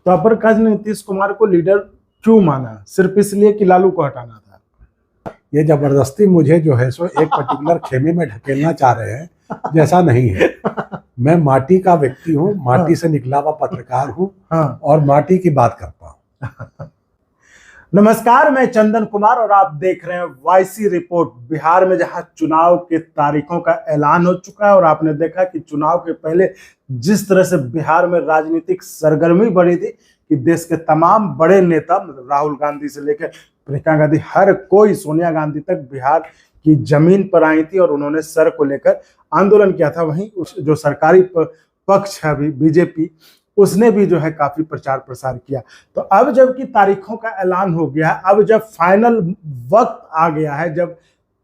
तो upper caste ने नीतीश कुमार को लीडर क्यों माना? सिर्फ इसलिए कि लालू को हटाना था? ये जबरदस्ती मुझे जो है सो एक पर्टिकुलर खेमे में ढकेलना चाह रहे हैं, जैसा नहीं है। मैं माटी का व्यक्ति हूँ, माटी से निकला हुआ पत्रकार हूँ और माटी की बात करता हूँ। नमस्कार, मैं चंदन कुमार और आप देख रहे हैं वाईसी रिपोर्ट। बिहार में जहां चुनाव के तारीखों का ऐलान हो चुका है और आपने देखा कि चुनाव के पहले जिस तरह से बिहार में राजनीतिक सरगर्मी बढ़ी थी कि देश के तमाम बड़े नेता, मतलब राहुल गांधी से लेकर प्रियंका गांधी, हर कोई, सोनिया गांधी तक बिहार की जमीन पर आई थी और उन्होंने सर को लेकर आंदोलन किया था। वहीं जो सरकारी पक्ष है अभी बीजेपी, उसने भी जो है काफी प्रचार प्रसार किया। तो अब जबकि तारीखों का ऐलान हो गया है, अब जब फाइनल वक्त आ गया है, जब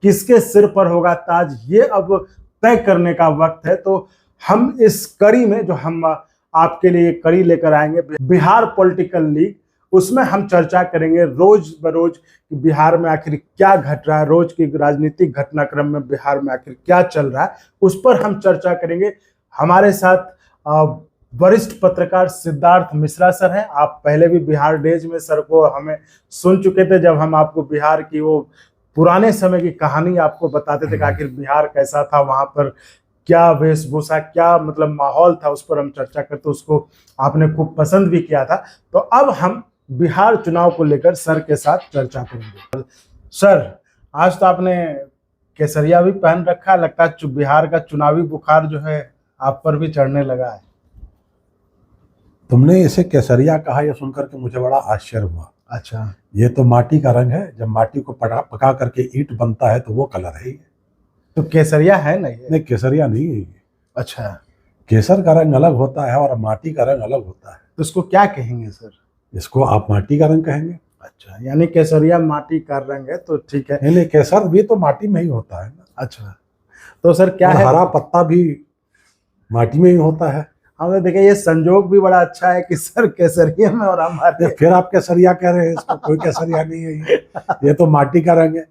किसके सिर पर होगा ताज, ये अब तय करने का वक्त है। तो हम इस कड़ी में जो हम आपके लिए कड़ी लेकर आएंगे, बिहार पॉलिटिकल लीग, उसमें हम चर्चा करेंगे रोज बरोज बिहार में आखिर क्या घट रहा है, रोज की राजनीतिक घटनाक्रम में बिहार में आखिर क्या चल रहा है, उस पर हम चर्चा करेंगे। हमारे साथ वरिष्ठ पत्रकार सिद्धार्थ मिश्रा सर हैं। आप पहले भी बिहार डेज में सर को हमें सुन चुके थे, जब हम आपको बिहार की वो पुराने समय की कहानी आपको बताते थे कि आखिर बिहार कैसा था, वहां पर क्या वेशभूषा, क्या मतलब माहौल था, उस पर हम चर्चा करते, उसको आपने खूब पसंद भी किया था। तो अब हम बिहार चुनाव को लेकर सर के साथ चर्चा करेंगे। सर, आज तो आपने केसरिया भी पहन रखा, लगता है बिहार का चुनावी बुखार जो है आप पर भी चढ़ने लगा है। तुमने इसे केसरिया कहा, यह सुनकर के मुझे बड़ा आश्चर्य हुआ। अच्छा, ये तो माटी का रंग है। जब माटी को पका करके ईंट बनता है तो वो कलर है। तो केसरिया है ना ये? नहीं, केसरिया नहीं है ये। अच्छा, केसर का रंग अलग होता है और माटी का रंग अलग होता है। तो इसको क्या कहेंगे सर? इसको आप माटी का रंग कहेंगे। अच्छा, यानी केसरिया माटी का रंग है, तो ठीक है। नहीं, केसर भी तो माटी में ही होता है ना। अच्छा, तो सर क्या है? हरा पत्ता भी माटी में ही होता है। हमने देखा ये संजोग भी बड़ा अच्छा है कि सर केसरिया में और हमारे। फिर आप केसरिया कह रहे हैं, इसको कोई केसरिया नहीं है। ये तो माटी का रंग है।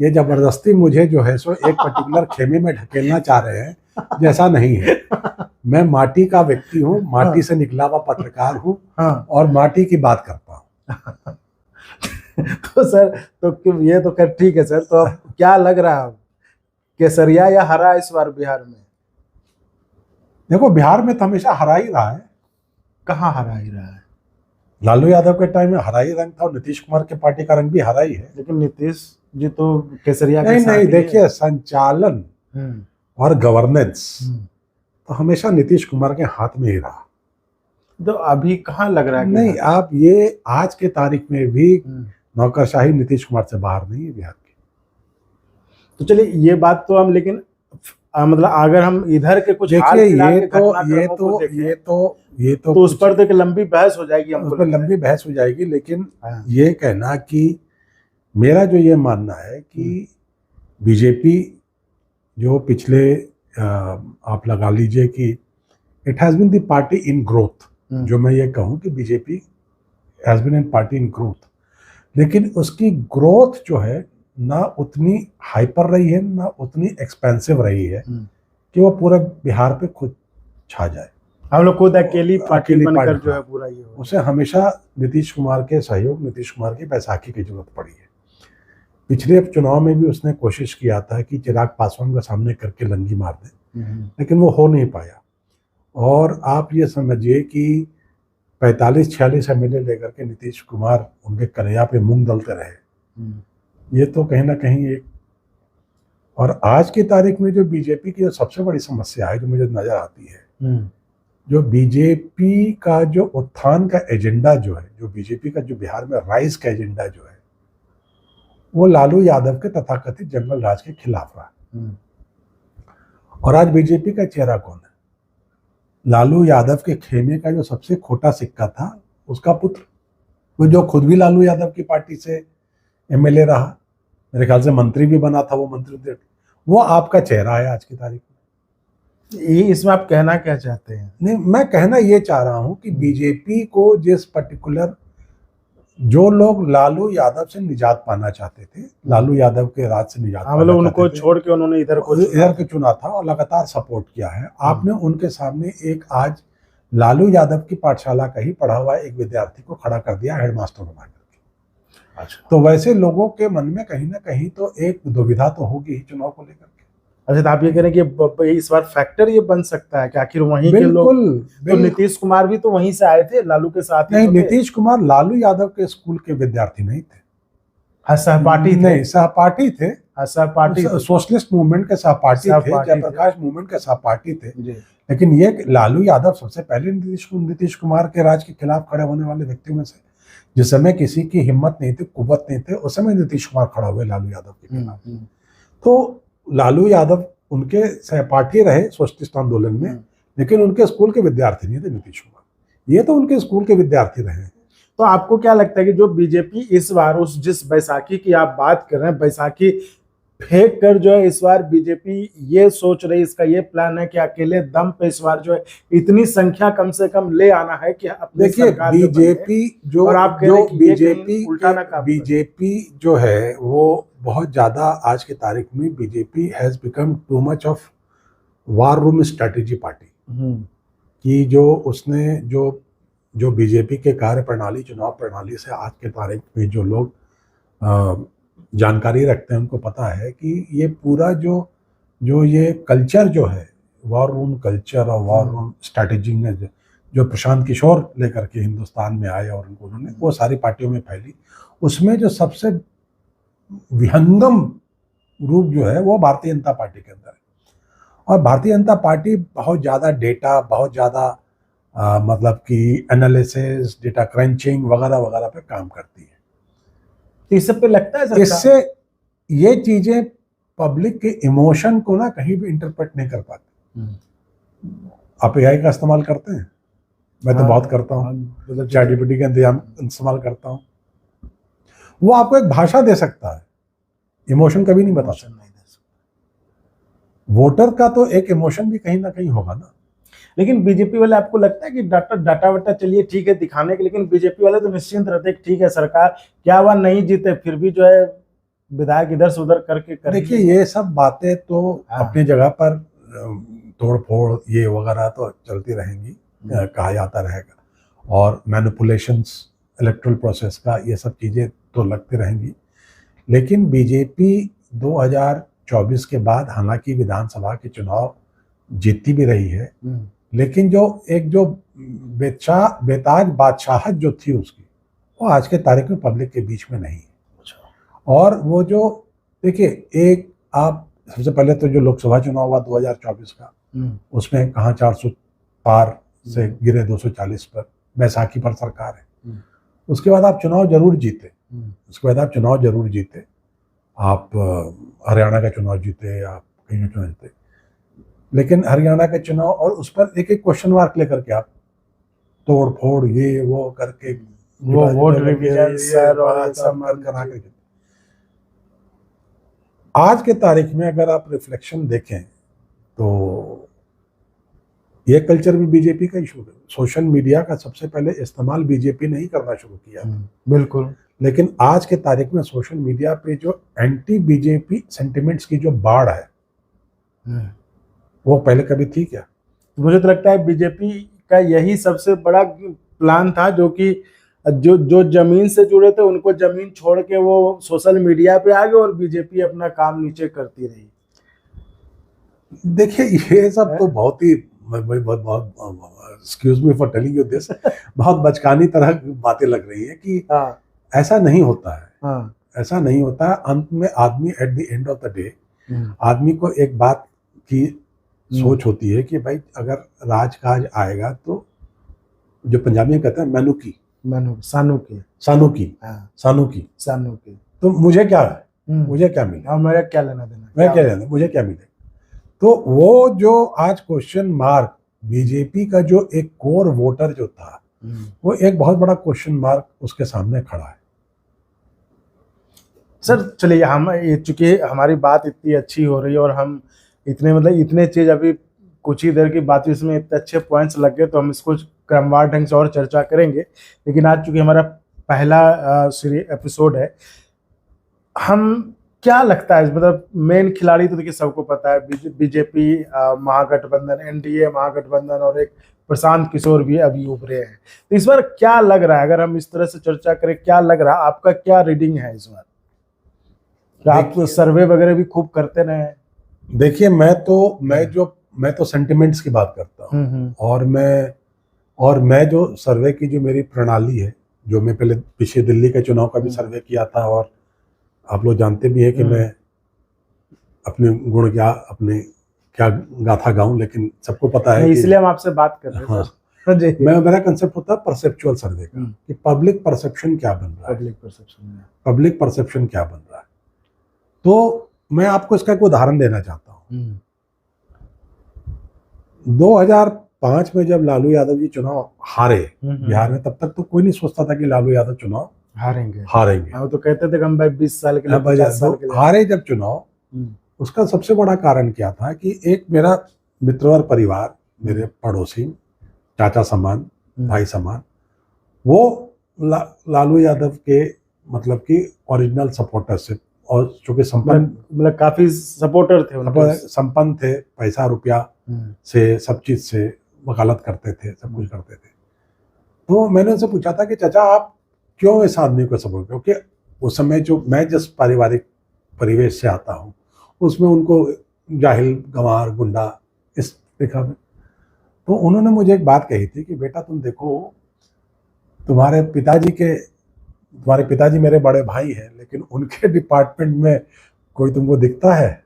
ये जबरदस्ती मुझे जो है सो एक पर्टिकुलर खेमे में ढकेलना चाह रहे हैं, जैसा नहीं है। मैं माटी का व्यक्ति हूँ, माटी से निकला हुआ पत्रकार हूँ और माटी की बात करता हूँ। तो सर, तो ये तो खैर ठीक है सर। तो अब क्या लग रहा है, केसरिया या हरा इस बार बिहार में? देखो, बिहार में तो हमेशा हरा ही रहा है। कहाँ हरा ही रहा है? लालू यादव के टाइम में हरा ही रंग था और नीतीश कुमार के पार्टी का रंग भी हरा ही है। लेकिन नीतीश जी तो केसरिया नहीं, देखिए, संचालन और गवर्नेंस तो हमेशा नीतीश कुमार के हाथ में ही रहा। तो अभी कहाँ लग रहा है? नहीं, आप ये आज के तारीख में भी नौकरशाही नीतीश कुमार से बाहर नहीं है बिहार की। तो चलिए, ये बात तो हम, लेकिन मतलब अगर हम इधर के कुछ देखिए, ये तो उस पर तो एक लंबी बहस हो जाएगी, उस पर लंबी बहस हो जाएगी। लेकिन ये कहना कि मेरा जो ये मानना है कि बीजेपी जो पिछले आप लगा लीजिए कि it has been the party in growth, जो मैं ये कहूँ कि BJP has been an party in growth, लेकिन उसकी ग्रोथ जो है ना उतनी हाइपर रही है, ना उतनी एक्सपेंसिव रही है कि वो पूरे बिहार पे खुद छा जाए। हम लोग खुद अकेली पार्टी बनकर जो है पूरा ये हो। उसे हमेशा नीतीश कुमार के सहयोग, नीतीश कुमार की बैसाखी की जरूरत पड़ी है। पिछले चुनाव में भी उसने कोशिश किया था कि चिराग पासवान का सामने करके लंगी मार दे, लेकिन वो हो नहीं पाया। और आप ये समझिए कि 45-46 एमएलए लेकर के नीतीश कुमार उनके कन्हैया पे मूंग दलते रहे। ये तो कहीं ना कहीं एक, और आज की तारीख में जो बीजेपी की सबसे बड़ी समस्या है जो मुझे नजर आती है, जो बीजेपी का जो उत्थान का एजेंडा जो है, जो बीजेपी का जो बिहार में राइज का एजेंडा जो है, वो लालू यादव के तथाकथित जंगल राज के खिलाफ रहा। और आज बीजेपी का चेहरा कौन है? लालू यादव के खेमे का जो सबसे खोटा सिक्का था, उसका पुत्र, वो जो खुद भी लालू यादव की पार्टी से एमएलए रहा, मेरे ख्याल से मंत्री भी बना था, वो मंत्री, वो आपका चेहरा है आज की तारीख में। ये इसमें आप कहना क्या चाहते हैं? नहीं, मैं कहना ये चाह रहा हूं कि बीजेपी को जिस पर्टिकुलर, जो लोग लालू यादव से निजात पाना चाहते थे, लालू यादव के राज से निजात पाना मतलब उनको छोड़ के उन्होंने इधर को चुना था और लगातार सपोर्ट किया है, आपने उनके सामने एक आज लालू यादव की पाठशाला का ही पढ़ा हुआ एक विद्यार्थी को खड़ा कर दिया हेडमास्टर बना करके। अच्छा तो वैसे लोगों के मन में कहीं ना कहीं तो एक दुविधा तो होगी ही चुनाव को लेकर के। अच्छा, तो आप ये कह रहे हैं कि इस बार फैक्टर ये बन सकता है कि आखिर वहीं के लोग, बिल्कुल तो बिल्कुल। नीतीश कुमार भी तो वहीं से आए थे, लालू के साथ ही नहीं, तो थे। नीतीश कुमार लालू यादव के स्कूल के विद्यार्थी नहीं थे। हाँ, सहपाठी थे। नहीं, सहपाठी थे। हाँ, सहपाठी थे। सोशलिस्ट मूवमेंट के सहपाठी थे, सहपाठी थे। जयप्रकाश मूवमेंट के सहपाठी थे। जी। लेकिन ये लालू यादव सबसे पहले नीतीश कुमार के राज के खिलाफ खड़े होने वाले व्यक्तियों में से, जिस समय किसी की हिम्मत नहीं थी, कुव्वत नहीं थे, उस समय नीतीश कुमार खड़ा हुए लालू यादव के खिलाफ। तो लालू यादव उनके सहपाठी रहे सोशलिस्ट आंदोलन में, लेकिन उनके स्कूल के विद्यार्थी नहीं थे नीतीश कुमार। ये तो उनके स्कूल के विद्यार्थी रहे। तो आपको क्या लगता है कि जो बीजेपी इस बार उस जिस बैसाखी की आप बात कर रहे हैं, बैसाखी फेंक कर जो है इस बार बीजेपी ये सोच रही, इसका ये प्लान है कि अकेले दम पे इस बार जो है इतनी संख्या कम से कम ले आना है कि अपनी देखिए सरकार जो बने। बीजेपी जो और आप कह रहे हैं कि ये कहीं उल्टा ना काम करे। बीजेपी जो है वो बहुत ज्यादा आज की तारीख में BJP has become too much of war room strategy party. कि जो उसने जो बीजेपी के कार्य प्रणाली, चुनाव प्रणाली से आज के तारीख में जो लोग जानकारी रखते हैं उनको पता है कि ये पूरा जो ये कल्चर जो है, वॉर रूम कल्चर और वॉर रूम स्ट्रैटेजी में जो प्रशांत किशोर लेकर के हिंदुस्तान में आए और उन्होंने वो सारी पार्टियों में फैली, उसमें जो सबसे विहंगम रूप जो है वो भारतीय जनता पार्टी के अंदर है। और भारतीय जनता पार्टी बहुत ज़्यादा डेटा, बहुत ज़्यादा मतलब कि एनालिसिस, डेटा क्रंचिंग वगैरह वगैरह पे काम करती है। इस सब पे लगता है सरकार, इससे ये चीजें पब्लिक के इमोशन को ना कहीं भी इंटरप्रेट नहीं कर पाते। आप एआई का इस्तेमाल करते हैं? मैं तो बहुत करता हूँ। ChatGPT का इस्तेमाल करता हूँ। वो आपको एक भाषा दे सकता है, इमोशन कभी नहीं बता सकता। वोटर का तो एक इमोशन भी कहीं ना कहीं होगा ना। लेकिन बीजेपी वाले, आपको लगता है कि डाटा वाटा चलिए ठीक है दिखाने के, लेकिन बीजेपी वाले तो निश्चिंत रहते हैं ठीक है सरकार क्या हुआ नहीं जीते, फिर भी जो है विधायक इधर से उधर करके देखिए ये सब बातें तो अपनी जगह पर तोड़ फोड़ ये वगैरह तो चलती रहेंगी, कहा जाता रहेगा, और मैनिपुलेशंस इलेक्ट्रल प्रोसेस का ये सब चीज़ें तो लगती रहेंगी। लेकिन बीजेपी 2024 के बाद हालांकि विधानसभा के चुनाव जीतती भी रही है, लेकिन जो बेताज बादशाहत जो थी उसकी, वो आज के तारीख में पब्लिक के बीच में नहीं है। और वो जो देखिए, एक आप सबसे पहले तो जो लोकसभा चुनाव हुआ 2024 का, उसमें कहाँ 400 पार से गिरे 240 पर, बैसाखी पर सरकार है। उसके बाद आप चुनाव जरूर जीते, आप हरियाणा का चुनाव जीते, आप कहीं चुनाव जीते, लेकिन हरियाणा के चुनाव और उस पर एक एक क्वेश्चन मार्क लेकर के आप तोड़ फोड़ ये वो करके वो वोट रिवीजन सर और सब करा के, आज के तारीख में अगर आप रिफ्लेक्शन देखें तो ये कल्चर भी बीजेपी का इशू है। सोशल मीडिया का सबसे पहले इस्तेमाल बीजेपी ने ही करना शुरू किया, बिल्कुल। लेकिन आज के तारीख में सोशल मीडिया पे जो एंटी बीजेपी सेंटिमेंट्स की जो बाढ़ है, वो पहले कभी थी क्या? मुझे तो लगता है बीजेपी का यही सबसे बड़ा प्लान था, जो कि जो जमीन से जुड़े थे उनको जमीन छोड़ के वो सोशल मीडिया पे आ गए और बीजेपी अपना काम नीचे करती रही। देखिए ये सब तो बहुत ही, excuse me for telling you this, बहुत बचकानी तरह बातें लग रही है कि ऐसा नहीं होता है। ऐसा नहीं होता है। अंत में आदमी at the end of the day आदमी को एक बात की सोच होती है कि भाई अगर राजकाज आएगा तो जो पंजाबी में कहते हैं सानू की, तो मुझे क्या है, मुझे क्या मिले, मेरा क्या लेना देना, मुझे क्या मिले। तो वो जो आज क्वेश्चन मार्क बीजेपी का जो एक कोर वोटर जो था, वो एक बहुत बड़ा क्वेश्चन मार्क उसके सामने खड़ा है। सर चलिए, हम चूंकि हमारी बात इतनी अच्छी हो रही है और हम इतने चीज अभी कुछ ही देर की बात इसमें इतने अच्छे पॉइंट्स लग गए, तो हम इसको क्रमवार ढंग से और चर्चा करेंगे। लेकिन आज चूंकि हमारा पहला एपिसोड है, हम क्या लगता है मेन खिलाड़ी तो देखिए सबको पता है, बीजेपी महागठबंधन, एनडीए महागठबंधन और एक प्रशांत किशोर भी अभी उभरे हैं। तो इस बार क्या लग रहा है, अगर हम इस तरह से चर्चा करें, क्या लग रहा है, आपका क्या रीडिंग है इस बार? क्या आप सर्वे वगैरह भी खूब करते रहे हैं? देखिए, मैं तो सेंटिमेंट्स की बात करता हूँ, और मैं जो सर्वे की जो मेरी प्रणाली है, जो मैं पहले पिछले दिल्ली के चुनाव का भी सर्वे किया था, और आप लोग जानते भी हैं कि मैं अपने गुण अपने क्या गाथा गाऊं, लेकिन सबको पता है इसलिए हम आपसे बात कर रहे हैं। हाँ, मेरा कंसेप्ट होता है परसेप्चुअल सर्वे का, कि पब्लिक परसेप्शन क्या बन रहा है, पब्लिक परसेप्शन क्या बन रहा है। तो मैं आपको इसका एक उदाहरण देना चाहता हूँ। 2005 में जब लालू यादव जी चुनाव हारे बिहार में, तब तक तो कोई नहीं सोचता था कि लालू यादव चुनाव हारेंगे। वो तो कहते थे कि हम भाई 20 साल के लिए, 50 साल के लिए हारे जब चुनाव। उसका सबसे बड़ा कारण क्या था कि एक मेरा मित्र और परिवार, मेरे पड़ोसी, चाचा समान, भाई समान, वो लालू यादव के मतलब कि ओरिजिनल सपोर्टरशिप, और चूंकि संपन्न, मतलब काफी सपोर्टर थे, संपन्न थे, पैसा रुपया से, सब चीज से वकालत करते थे, सब कुछ करते थे। तो मैंने उनसे पूछा था कि चाचा, आप क्यों इस आदमी को सपोर्ट, क्योंकि उस समय जो मैं जिस पारिवारिक परिवेश से आता हूँ, उसमें उनको जाहिल, गंवार, गुंडा इस देखा में। तो उन्होंने मुझे एक बात कही थी कि बेटा, तुम देखो, तुम्हारे पिताजी मेरे बड़े भाई हैं, लेकिन उनके डिपार्टमेंट में कोई तुमको दिखता है?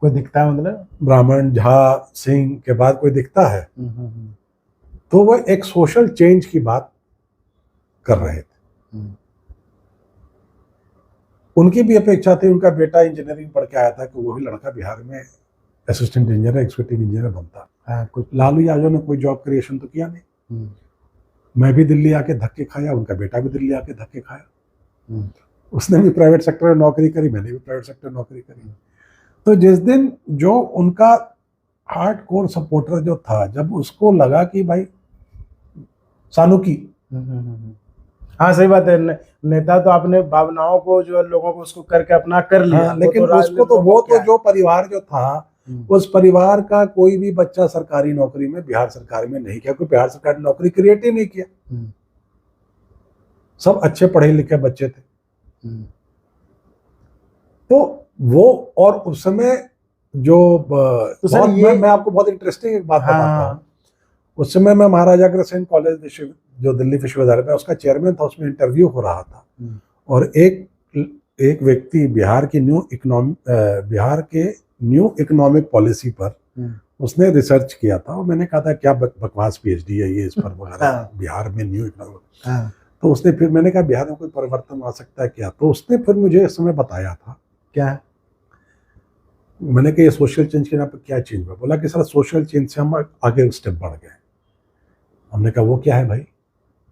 कोई दिखता है मतलब ब्राह्मण, झा, सिंह के बाद कोई दिखता है? तो वो एक सोशल चेंज की बात कर रहे थे। उनकी भी अपेक्षा थी, उनका बेटा इंजीनियरिंग पढ़ के आया था, कि वो भी लड़का बिहार में असिस्टेंट इंजीनियर, एग्जीक्यूटिव इंजीनियर बनता। कुछ लालू यादव ने कोई जॉब क्रिएशन तो किया नहीं। मैं भी दिल्ली आके धक्के खाया, उनका बेटा भी दिल्ली आके धक्के खाया। उसने भी प्राइवेट सेक्टर में नौकरी करी, मैंने भी प्राइवेट सेक्टर में नौकरी करी। तो जिस दिन जो उनका हार्डकोर सपोर्टर जो था, जब उसको लगा कि भाई सानू की, हाँ सही बात है, नेता तो अपने भावनाओं को, जो लोगों को उसको करके अपना कर लिया। हाँ, लेकिन उसको तो वो तो जो परिवार जो था, उस परिवार का कोई भी बच्चा सरकारी नौकरी में, बिहार सरकार में नहीं किया, क्योंकि बिहार सरकार ने नौकरी क्रिएट ही नहीं किया। सब अच्छे पढ़े लिखे बच्चे थे। तो वो, और उस समय जो तो सर मैं आपको बहुत इंटरेस्टिंग एक बात बताता हूँ। उस समय मैं महाराजा अग्रसेन कॉलेज, जो दिल्ली विश्वविद्यालय में, उसका चेयरमैन था। उसमें इंटरव्यू हो रहा था, और एक व्यक्ति बिहार के न्यू इकोनॉमिक पॉलिसी पर उसने रिसर्च किया था, और मैंने कहा था क्या बकवास पीएचडी है ये, इस पर वगैरह, बिहार में न्यू इकोनॉमिक। तो उसने फिर, मैंने कहा बिहार में कोई परिवर्तन आ सकता है क्या? तो उसने फिर मुझे इस समय बताया था। क्या? मैंने कहा ये सोशल चेंज के नाम पर क्या चेंज हुआ? बोला कि सर, सोशल चेंज से हम आगे स्टेप बढ़ गए। हमने कहा वो क्या है भाई?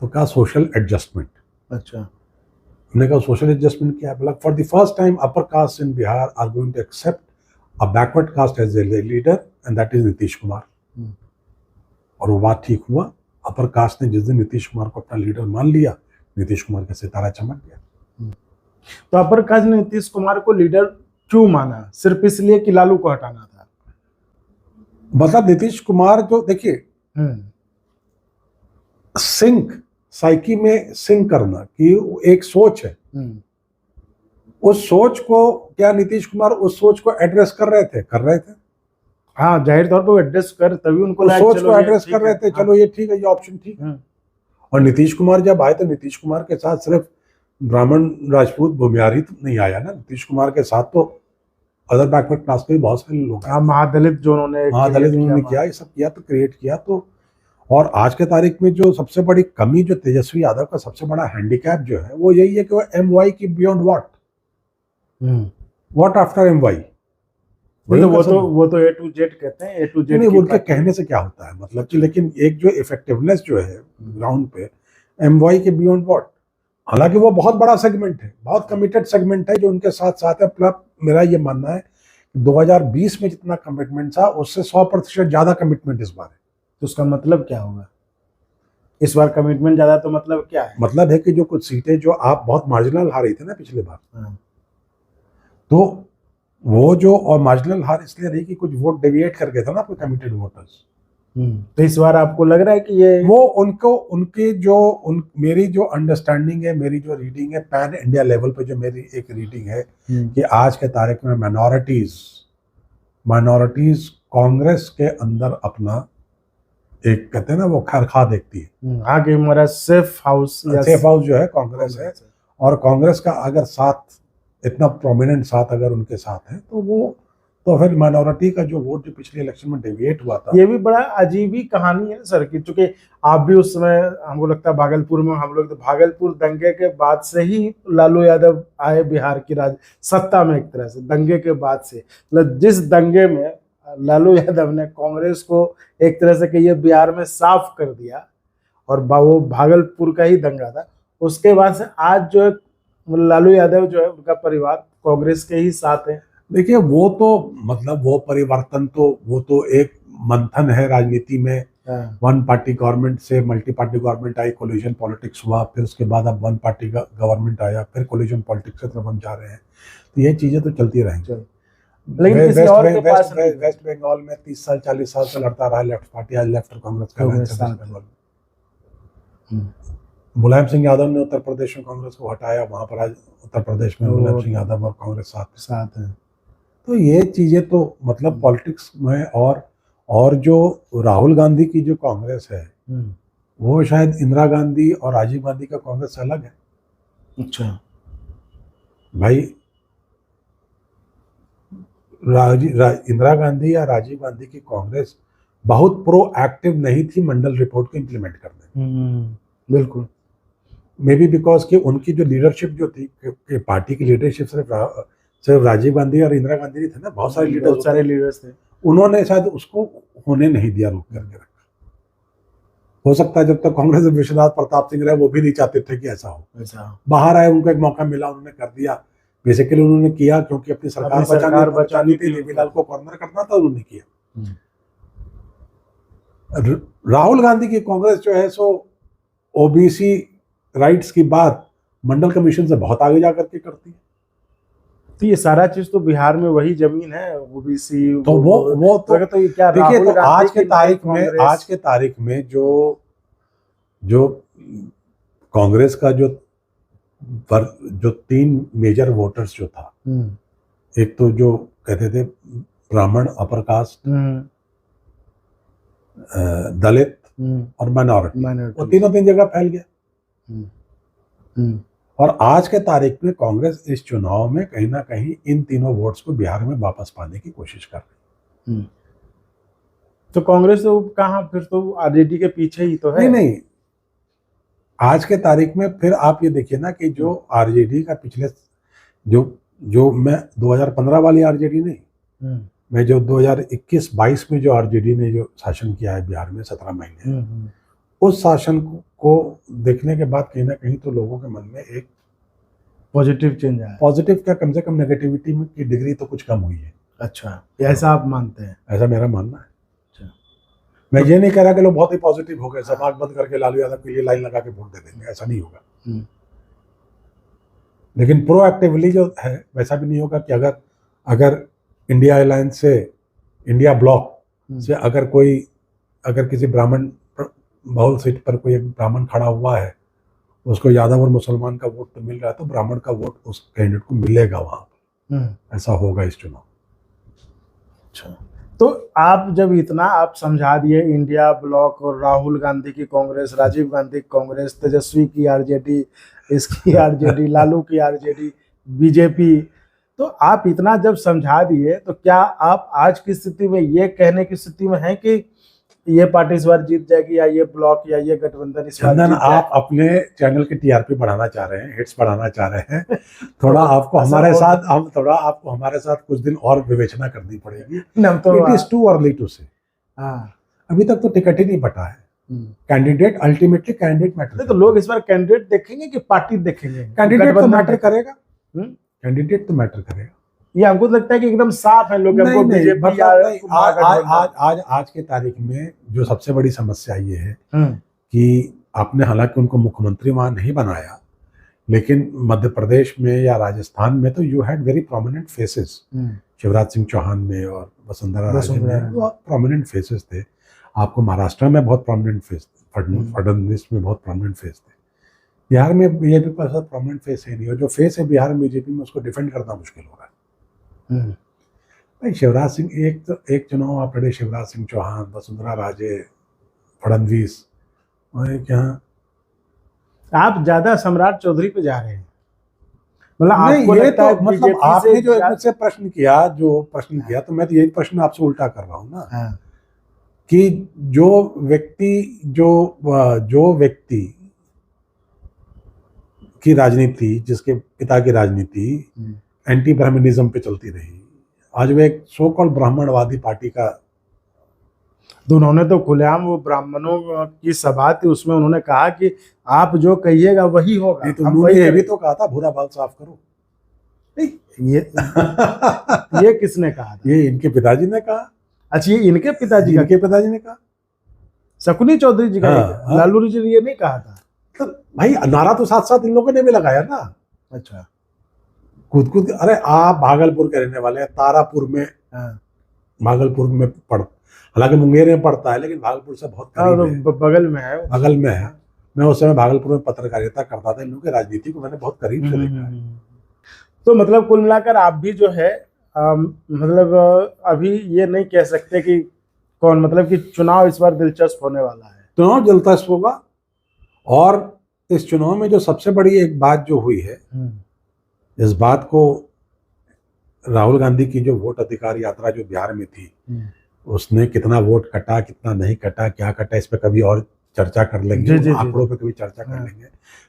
तो कहा सोशल एडजस्टमेंट। अच्छा। हमने कहा सोशल एडजस्टमेंट क्या है? बोला for the first time upper caste in Bihar are going to accept a backward caste as a leader, and that is Nitish Kumar. और वो बात ठीक हुआ। अपर कास्ट ने जिस दिन नीतीश कुमार को अपना लीडर मान लिया, नीतीश कुमार का सितारा चमक गया। तो अपर कास्ट ने नीतीश कुमार को लीडर क्यों माना? सिर्फ इसलिए कि लालू को हटाना था? मतलब नीतीश कुमार जो, देखिए, सिंक साइकी में सिंक करना कि एक सोच है, उस सोच को क्या नीतीश कुमार उस सोच को एड्रेस कर रहे थे? हाँ, जाहिर तौर पर एड्रेस कर, तभी उनको सोच को एड्रेस कर रहे थे। चलो ये ठीक है, ये ऑप्शन ठीक है। और नीतीश कुमार जब आए, तो नीतीश कुमार के साथ सिर्फ ब्राह्मण, राजपूत, भूमियार ही नहीं आया ना। नीतीश कुमार के साथ तो अदर बैकवर्ड क्लास के भी बहुत सारे लोग, महादलित जो उन्होंने किया, ये सब किया, तो क्रिएट किया। तो और आज के तारीख में जो सबसे बड़ी कमी, जो तेजस्वी यादव का सबसे बड़ा हैंडीकैप जो है, वो यही है कि वो MY की बियॉन्ड व्हाट आफ्टर MY। वो तो A to Z कहते हैं, A to Z। नहीं, उनके कहने से क्या होता है मतलब कि, लेकिन एक जो इफेक्टिवनेस जो है ग्राउंड पे, MY के बियॉन्ड व्हाट। हालांकि वो बहुत बड़ा सेगमेंट है, बहुत कमिटेड सेगमेंट है जो उनके साथ साथ है। प्लस मेरा ये मानना है 2020 में जितना कमिटमेंट था, उससे 100% ज्यादा कमिटमेंट इस बार है। तो उसका मतलब क्या होगा? इस बार कमिटमेंट ज्यादा, तो मतलब क्या है? मतलब है कि जो कुछ सीटें जो आप बहुत मार्जिनल हारे थे ना पिछले बार, तो वो जो, और मार्जिनल हार इसलिए रही कि कुछ वोट डेविएट कर गए थे ना आपके कमिटेड वोटर्स। तो इस बार आपको लग रहा है कि ये वो उनको उनके जो मेरी जो अंडरस्टैंडिंग है, मेरी जो रीडिंग है पैन इंडिया लेवल पे, जो मेरी एक रीडिंग है कि आज के तारीख में माइनॉरिटीज कांग्रेस के अंदर अपना एक कहते हैं ना वो खा देखती है। हाँ कि हमारा सेफ हाउस जो है कांग्रेस है, और कांग्रेस का अगर साथ इतना प्रोमिनेंट साथ अगर उनके साथ है तो फिर माइनॉरिटी का जो वोट जो पिछले इलेक्शन में डेविएट हुआ था, ये भी बड़ा अजीब ही कहानी है सर की, चूंकि आप भी उस समय हमको लगता है भागलपुर में, हम लोग तो भागलपुर दंगे के बाद से ही लालू यादव आए बिहार की सत्ता में, एक तरह से दंगे के बाद से, मतलब जिस दंगे में लालू यादव ने कांग्रेस को एक तरह से कहिए बिहार में साफ कर दिया, और वो भागलपुर का ही दंगा था, उसके बाद से आज जो है लालू यादव जो है उनका परिवार कांग्रेस के ही साथ है। देखिए वो तो मतलब वो परिवर्तन तो वो तो एक मंथन है राजनीति में। वन पार्टी गवर्नमेंट से मल्टी पार्टी गवर्नमेंट आई, कोलिजन पॉलिटिक्स हुआ, फिर उसके बाद अब वन पार्टी का गवर्नमेंट आया, फिर कोलिजन पॉलिटिक्स की तरफ हम जा रहे हैं, तो ये चीजें तो चलती रहेंगी। लेकिन वेस्ट बंगाल में 30 साल 40 साल से लड़ता रहा लेफ्ट पार्टी, आज लेफ्ट और कांग्रेस का वेस्ट बंगाल। मुलायम सिंह यादव ने उत्तर प्रदेश में कांग्रेस को हटाया, वहां पर आज उत्तर प्रदेश में मुलायम सिंह यादव और कांग्रेस साथ है। तो ये चीजें तो मतलब पॉलिटिक्स में, और जो राहुल गांधी की जो कांग्रेस है वो शायद इंदिरा गांधी और राजीव गांधी का कांग्रेस अलग है। अच्छा भाई, इंदिरा गांधी या राजीव गांधी की कांग्रेस बहुत प्रोएक्टिव नहीं थी मंडल रिपोर्ट को इम्प्लीमेंट करने में। बिल्कुल, मे बी बिकॉज कि उनकी जो लीडरशिप जो थी कि पार्टी की लीडरशिप सिर्फ राजीव गांधी और इंदिरा गांधी नहीं थे ना, बहुत सारे लीडर्स थे, उन्होंने शायद उसको होने नहीं दिया, रोक करके रखा। हो सकता है जब तक कांग्रेस में विश्वनाथ प्रताप सिंह रहे वो भी नहीं चाहते थे कि ऐसा हो, बाहर आए, उनको एक मौका मिला, उन्होंने कर दिया। बेसिकली उन्होंने किया क्योंकि अपनी सरकार बचानी थी, देवीलाल को कॉर्नर करना था, उन्होंने किया। राहुल गांधी की कांग्रेस जो है सो ओबीसी राइट्स की बात मंडल कमीशन से बहुत आगे जाकर के करती है। तो ये सारा चीज तो बिहार में वही जमीन है, ओबीसी, तो वो तो ये क्या, देखिए तो आज के तारीख में जो कांग्रेस का जो 3 मेजर वोटर्स जो था, एक तो जो कहते थे ब्राह्मण, अपर कास्ट, दलित और माइनॉरिटी, वो तीनों 3 जगह फैल गया। और आज के तारीख में कांग्रेस इस चुनाव में कहीं ना कहीं इन तीनों वोट्स को बिहार में वापस पाने की कोशिश कर रही है। तो कांग्रेस तो कहाँ, फिर तो आरजेडी के पीछे ही तो है। नहीं, आज के तारीख में फिर आप ये देखिए ना कि जो आरजेडी का पिछले जो मैं 2015 वाली आरजेडी नहीं, मैं जो 2021-22 में जो आरजेडी ने जो शासन किया है बिहार में 17 महीने, उस शासन को देखने के बाद कहीं ना कहीं तो लोगों के मन में एक पॉजिटिव चेंज आया। पॉजिटिव क्या, कम से कम नेगेटिविटी की डिग्री तो कुछ कम हुई है। अच्छा, ऐसा आप मानते हैं? ऐसा मेरा मानना है। अच्छा, मैं ये नहीं कह रहा कि लोग बहुत ही पॉजिटिव हो गए, सब आंख बंद करके लालू यादव के लिए लाइन लगा के वोट दे देंगे, ऐसा नहीं होगा। लेकिन प्रोएक्टिवली जो है वैसा भी नहीं होगा कि अगर इंडिया अलायंस से, इंडिया ब्लॉक से अगर किसी ब्राह्मण बहुल सीट पर कोई एक ब्राह्मण खड़ा हुआ है, उसको यादव और मुसलमान का वोट तो मिल रहा है, तो ब्राह्मण का वोट उस कैंडिडेट को मिलेगा वहां पर। ऐसा होगा इस चुनाव। अच्छा, तो आप जब इतना आप समझा दिए, इंडिया ब्लॉक और राहुल गांधी की कांग्रेस, राजीव गांधी की कांग्रेस, तेजस्वी की आरजेडी, इसकी आरजेडी, लालू की आरजेडी, बीजेपी, तो आप इतना जब समझा दिए, तो क्या आप आज की स्थिति में ये कहने की स्थिति में हैं कि ये पार्टी इस बार जीत जाएगी, या ये ब्लॉक या ये गठबंधन इस बार जीत जाएगी? आप अपने चैनल की टीआरपी बढ़ाना चाह रहे हैं, हिट्स बढ़ाना चाह रहे हैं, थोड़ा आपको हमारे साथ कुछ दिन और विवेचना करनी पड़ेगी। It is too early to say. अभी तक तो टिकट ही नहीं बटा है। Candidate ultimately candidate matter. तो लोग इस बार कैंडिडेट देखेंगे कि पार्टी देखेंगे? कैंडिडेट तो मैटर करेगा, कैंडिडेट तो मैटर करेगा। ये हमको लगता है कि एकदम साफ है लोग। आज के तारीख में जो सबसे बड़ी समस्या ये है कि आपने हालांकि उनको मुख्यमंत्री वहां नहीं बनाया, लेकिन मध्य प्रदेश में या राजस्थान में तो you had very prominent faces. Shivraj Singh Chouhan में और वसुंधरा राजे में प्रोमिनेंट फेसेस थे। आपको महाराष्ट्र में बहुत प्रोमिनेंट फेस थे, फडणवीस में बहुत प्रोमिनेंट फेस थे। बिहार में बीजेपी का ऐसा प्रोमिनेंट फेस है नहीं, और जो फेस है बिहार में बीजेपी में उसको डिफेंड करना मुश्किल हो रहा है। भाई शिवराज सिंह, एक चुनाव आप लड़े, शिवराज सिंह चौहान, वसुंधरा राजे, फडणवीस, और क्या आप ज्यादा सम्राट चौधरी पे जा रहे हैं। मतलब नहीं, आपको ये लगता तो है मतलब बीजेपी आपने से जो मुझसे प्रश्न किया तो मैं तो यही प्रश्न आपसे उल्टा कर रहा हूँ ना, हाँ, कि जो व्यक्ति की राजनीति, जिसके पिता की राजनीति एंटी ब्राह्मणिज्म पे चलती रही, आज वो एक सो कॉल्ड ब्राह्मणवादी पार्टी का। तो उन्होंने तो खुलेआम वो ब्राह्मणों की सभा थी, उसमें उन्होंने कहा कि आप जो कहिएगा वही होगा। नहीं तो हम उन्होंने वही ये भी करेंगे। तो कहा था भूरा बाल साफ करो। नहीं, ये किसने कहा था? ये इनके पिताजी ने कहा। अच्छा, ये इनके पिताजी का? इनके पिताजी ने कहा, शकुनी चौधरी जी का? हाँ। लालू जी ने ये नहीं कहा था? तो भाई नारा तो साथ साथ इन लोगों ने भी लगाया ना। अच्छा, कूद अरे आप भागलपुर के रहने वाले हैं, तारापुर में, हाँ, भागलपुर में हालांकि मुंगेर में पड़ता है, लेकिन भागलपुर से बहुत करीब है, बगल में है। बगल में है। मैं उस समय भागलपुर में पत्रकारिता करता था, इन लोगों की राजनीति को मैंने बहुत करीब से देखा है। तो मतलब कुल मिलाकर आप भी जो है मतलब अभी ये नहीं कह सकते कि कौन, मतलब कि चुनाव इस बार दिलचस्प होने वाला है। चुनाव दिलचस्प होगा, और इस चुनाव में जो सबसे बड़ी एक बात जो हुई है, इस बात को राहुल गांधी की जो वोट अधिकार यात्रा जो बिहार में थी, उसने कितना वोट कटा, कितना नहीं कटा, क्या कटा, इस पे कभी और चर्चा कर लेंगे, आंकड़ों पे कभी चर्चा कर लेंगे।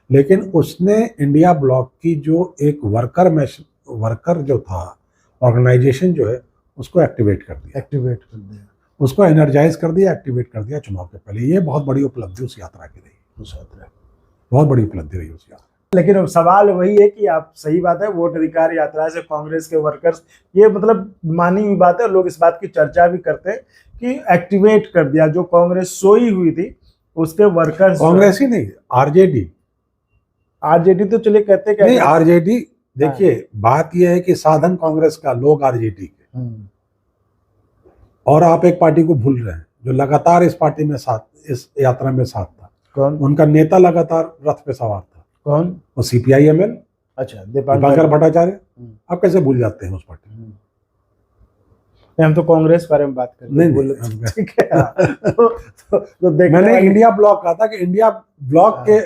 लेकिन उसने इंडिया ब्लॉक की जो एक वर्कर जो था, ऑर्गेनाइजेशन जो है, उसको एक्टिवेट कर दिया, उसको एनर्जाइज कर दिया, एक्टिवेट कर दिया चुनाव के पहले। ये बहुत बड़ी उपलब्धि उस यात्रा की रही, बहुत बड़ी उपलब्धि रही उस यात्रा। लेकिन अब सवाल वही है कि आप, सही बात है, वोट अधिकार यात्रा से कांग्रेस के वर्कर्स, ये मतलब मानी हुई बात है, लोग इस बात की चर्चा भी करते हैं कि एक्टिवेट कर दिया, जो कांग्रेस सोई हुई थी उसके वर्कर्स। कांग्रेस ही नहीं, आरजेडी तो चलिए कहते नहीं, आरजेडी, देखिए बात यह है कि साधन कांग्रेस का, लोग आरजेडी के, और आप एक पार्टी को भूल रहे हैं जो लगातार इस पार्टी में साथ, इस यात्रा में साथ था। कौन? उनका नेता लगातार रथ पे सवार था। कौन? वो CPI-ML, अच्छा, दीपांकर भट्टाचार्य। आप कैसे भूल जाते हैं उस पार्टी? हम तो कांग्रेस बारे में बात कर रहे हैं। नहीं, ठीक है। तो मैंने इंडिया ब्लॉक कहा था कि इंडिया ब्लॉक के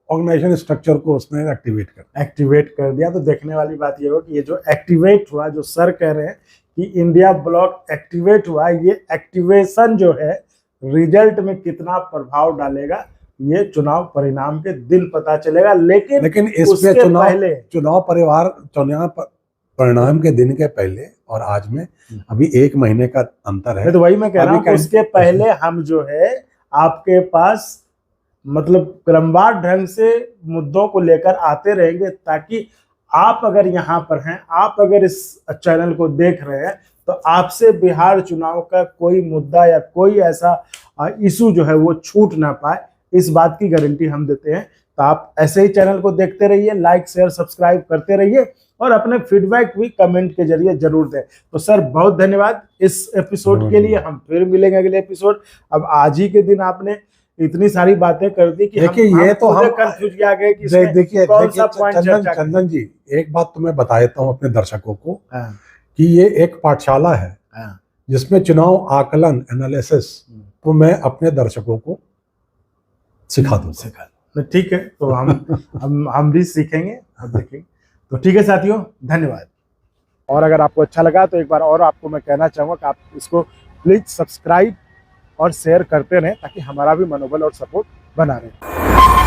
ऑर्गेनाइजेशन स्ट्रक्चर को उसने एक्टिवेट कर दिया। तो देखने वाली बात ये हो कि ये जो एक्टिवेट हुआ, जो सर कह रहे हैं कि इंडिया ब्लॉक एक्टिवेट हुआ, ये एक्टिवेशन जो है रिजल्ट में कितना प्रभाव डालेगा, ये चुनाव परिणाम के दिन पता चलेगा। लेकिन इसमें चुनाव परिणाम के दिन के पहले और आज में अभी 1 महीने का अंतर है। तो वही मैं कह रहा हूँ, उसके पहले हम जो है आपके पास मतलब क्रमवार ढंग से मुद्दों को लेकर आते रहेंगे, ताकि आप अगर यहाँ पर हैं, आप अगर इस चैनल को देख रहे हैं, तो आपसे बिहार चुनाव का कोई मुद्दा या कोई ऐसा इशू जो है वो छूट ना पाए, इस बात की गारंटी हम देते हैं। तो आप ऐसे ही चैनल को देखते रहिए, लाइक शेयर सब्सक्राइब करते रहिए, और अपने फीडबैक भी कमेंट के जरिए जरूर दें। तो सर बहुत धन्यवाद इस एपिसोड के लिए। हम फिर मिलेंगे अगले एपिसोड। अब आज ही के दिन आपने इतनी सारी बातें कर दी कि ये तो हम कंफ्यूज आ गए कि देखिए चंदन जी, एक बात तो मैं बता देता हूँ अपने दर्शकों को कि ये एक पाठशाला है जिसमें चुनाव आकलन, एनालिसिस को मैं अपने दर्शकों को सिखा दूंगा। ठीक है, तो हम भी सीखेंगे, हम देखेंगे। तो ठीक है साथियों, धन्यवाद। और अगर आपको अच्छा लगा तो एक बार और आपको मैं कहना चाहूँगा कि आप इसको प्लीज सब्सक्राइब और शेयर करते रहें, ताकि हमारा भी मनोबल और सपोर्ट बना रहे।